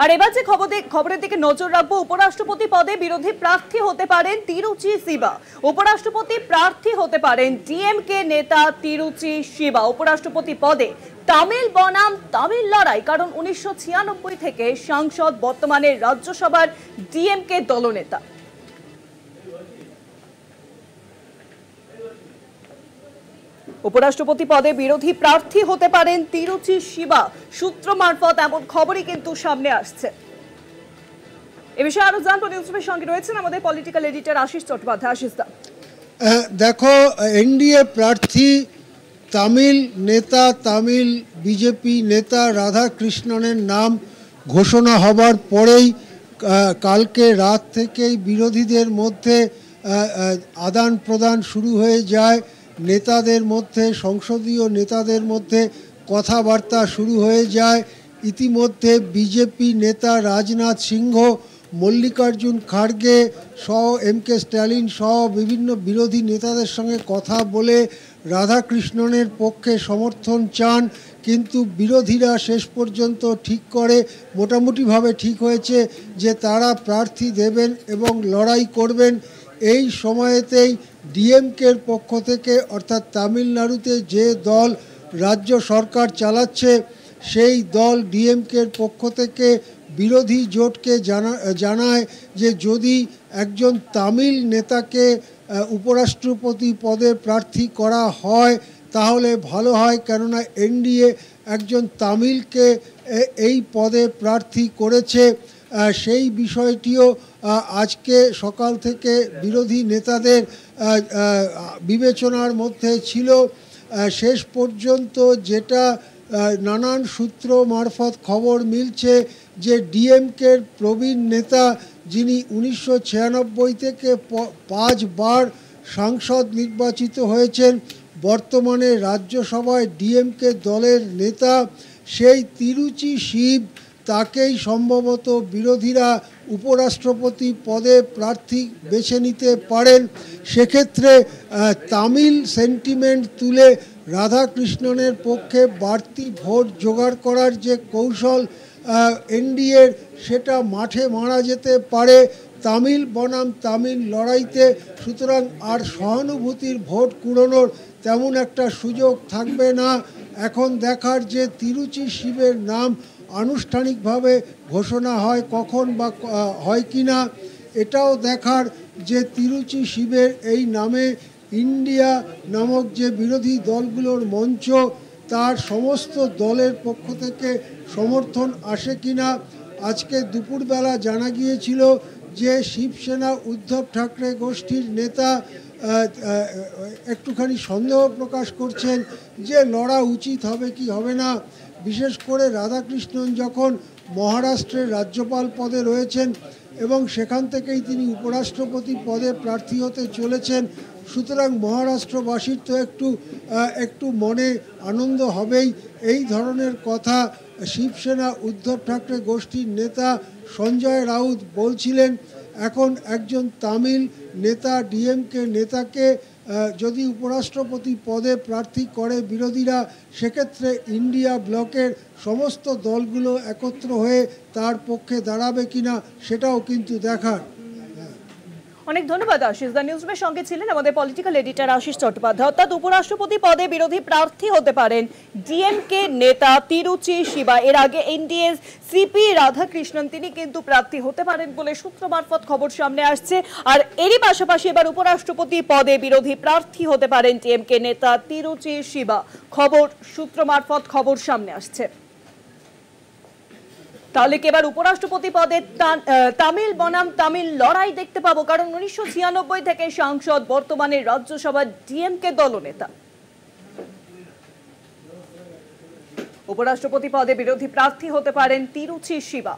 আর এবার যে খবরের দিকে নজর রাখবো, উপরাষ্ট্রপতি পদে বিরোধী প্রার্থী হতে পারেন তিরুচি শিবা। উপরাষ্ট্রপতি প্রার্থী হতে পারেন ডিএমকে নেতা তিরুচি শিবা। উপরাষ্ট্রপতি পদে তামিল বনাম তামিল লড়াই, কারণ 1996 থেকে সাংসদ, বর্তমানে রাজ্যসভার ডিএমকে দলনেতা। উপরাষ্ট্রপতি পদে বিরোধী প্রার্থী হতে পারেন তিরুচি শিবা, সূত্র মারফত এমন খবরই কিন্তু সামনে আসছে। এ বিষয়ে আরো জানবো, নিউজরুমের সঙ্গে রয়েছেন আমাদের পলিটিক্যাল এডিটর আশিস চট্টোপাধ্যায়। আশিস দা, দেখো, এনডিএ প্রার্থী তামিল নেতা, তামিল বিজেপি নেতা রাধাকৃষ্ণনের নাম ঘোষণা হবার পরেই কালকে রাত থেকেই বিরোধীদের মধ্যে আদান প্রদান শুরু হয়ে যায়। নেতাদের মধ্যে, সংসদীয় নেতাদের মধ্যে কথাবার্তা শুরু হয়ে যায়। ইতিমধ্যে বিজেপি নেতা রাজনাথ সিংহ, মল্লিকার্জুন খাড়গে সহ এমকে স্ট্যালিন সহ বিভিন্ন বিরোধী নেতাদের সঙ্গে কথা বলে রাধাকৃষ্ণনের পক্ষে সমর্থন চান, কিন্তু বিরোধীরা শেষ পর্যন্ত ঠিক করে, মোটামুটিভাবে ঠিক হয়েছে যে তারা প্রার্থী দেবেন এবং লড়াই করবেন। এই সময়েতেই ডিএমকের পক্ষ থেকে, অর্থাৎ তামিলনাড়ুতে যে দল রাজ্য সরকার চালাচ্ছে, সেই দল ডিএমকের পক্ষ থেকে বিরোধী জোটকে জানায় যে যদি একজন তামিল নেতাকে উপরাষ্ট্রপতি পদে প্রার্থী করা হয় তাহলে ভালো হয়, কেননা এনডিএ একজন তামিলকে এই পদে প্রার্থী করেছে। সেই বিষয়টিও আজকে সকাল থেকে বিরোধী নেতাদের বিবেচনার মধ্যে ছিল। শেষ পর্যন্ত যেটা নানান সূত্র মারফত খবর মিলছে যে ডিএমকের প্রবীণ নেতা, যিনি 1996 থেকে 5 বার সাংসদ নির্বাচিত হয়েছেন, বর্তমানে রাজ্যসভায় ডিএমকে দলের নেতা, সেই তিরুচি শিব, তাকেই সম্ভবত বিরোধীরা উপরাষ্ট্রপতি পদে প্রার্থী বেছে নিতে পারেন। সেক্ষেত্রে তামিল সেন্টিমেন্ট তুলে রাধাকৃষ্ণনের পক্ষে বাড়তি ভোট জোগাড় করার যে কৌশল এনডিএর, সেটা মাঠে মারা যেতে পারে তামিল বনাম তামিল লড়াইতে। সুতরাং আর সহানুভূতির ভোট কুড়োনোর তেমন একটা সুযোগ থাকবে না। এখন দেখার যে তিরুচি শিবের নাম আনুষ্ঠানিকভাবে ঘোষণা হয় কখন বা হয় কি না, এটাও দেখার যে তিরুচি শিবের এই নামে ইন্ডিয়া নামক যে বিরোধী দলগুলোর মঞ্চ, তার সমস্ত দলের পক্ষ থেকে সমর্থন আসে কিনা। আজকে দুপুরবেলা জানা গিয়েছিল যে শিবসেনা উদ্ধব ঠাকরে গোষ্ঠীর নেতা একটুখানি সন্দেহ প্রকাশ করছেন যে লড়া উচিত হবে কি হবে না। বিশেষ করে রাধাকৃষ্ণন যখন মহারাষ্ট্রের রাজ্যপাল পদে রয়েছেন এবং সেখান থেকেই তিনি উপরাষ্ট্রপতি পদে প্রার্থী হতে চলেছেন, সুতরাং মহারাষ্ট্রবাসীর তো একটু মনে আনন্দ হবেই। এই ধরনের কথা শিবসেনা উদ্ধব ঠাকরে গোষ্ঠীর নেতা সঞ্জয় রাউত বলছিলেন। এখন একজন তামিল নেতা, ডিএমকে নেতাকে যদি উপরাষ্ট্রপতি পদে প্রার্থী করে বিরোধীরা, সেক্ষেত্রে ইন্ডিয়া ব্লকের সমস্ত দলগুলো একত্র হয়ে তার পক্ষে দাঁড়াবে কিনা, সেটাও কিন্তু দেখার। অনেক ধন্যবাদ আশিস দা। নিউজরুমের সঙ্গে ছিলেন আমাদের পলিটিক্যাল এডিটর আশিস চট্টোপাধ্যায়। অর্থাৎ উপরাষ্ট্রপতি পদে বিরোধী প্রার্থী হতে পারেন ডিএমকে নেতা তিরুচি শিবা। এর আগে এনডিএ সিপি রাধাকৃষ্ণন, তিনি কিন্তু প্রার্থী হতে পারেন বলে সূত্র মারফত খবর সামনে আসছে। আর এরই পাশাপাশি এবার উপরাষ্ট্রপতি পদে বিরোধী প্রার্থী হতে পারেন ডিএমকে নেতা তিরুচি শিবা, খবর সূত্র মারফত খবর সামনে আসছে। তাহলে কি এবার উপরাষ্ট্রপতি পদে তামিল বনাম তামিল লড়াই দেখতে পাবো? কারণ 1996 থেকে সাংসদ, বর্তমানে রাজ্যসভার ডিএমকে দলনেতা। উপরাষ্ট্রপতি পদে বিরোধী প্রার্থী হতে পারেন তিরুচি শিবা।